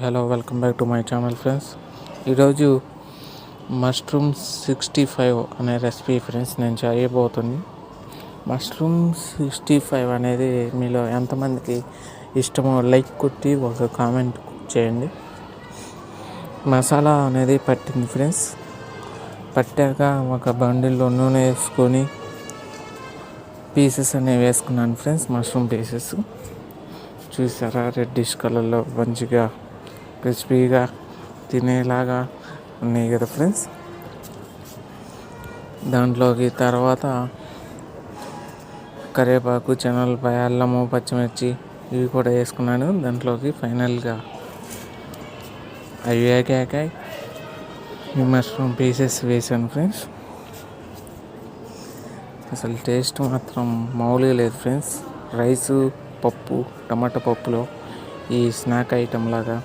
Hello, welcome back to my channel friends. ఈరోజు mushroom 65 అనే recipe friends నేను చేయబోతుంది. మష్రూమ్ 65 అనేది మీలో ఎంతమందికి ఇష్టమో లైక్ కొట్టి ఒక కామెంట్ చేయండి. మసాలా అనేది పట్టింది ఫ్రెండ్స్. పట్టాక ఒక బండిల్లో నూనె వేసుకొని పీసెస్ అనేవి వేసుకున్నాను ఫ్రెండ్స్. మష్రూమ్ పీసెస్ చూసారా, రెడ్డిష్ కలర్లో మంచిగా క్రిస్పీగా తినేలాగా ఉన్నాయి కదా ఫ్రెండ్స్. దాంట్లోకి తర్వాత కరివేపాకు, శనగలపాయ, అల్లము, పచ్చిమిర్చి ఇవి కూడా వేసుకున్నాను. దాంట్లోకి ఫైనల్గా అవి వేగాక ఈ మష్రూమ్ పీసెస్ వేసాను ఫ్రెండ్స్. అసలు టేస్ట్ మాత్రం మామూలుగా లేదు ఫ్రెండ్స్. రైసు, పప్పు, టమాటా పప్పులో ఈ స్నాక్ ఐటెం లాగా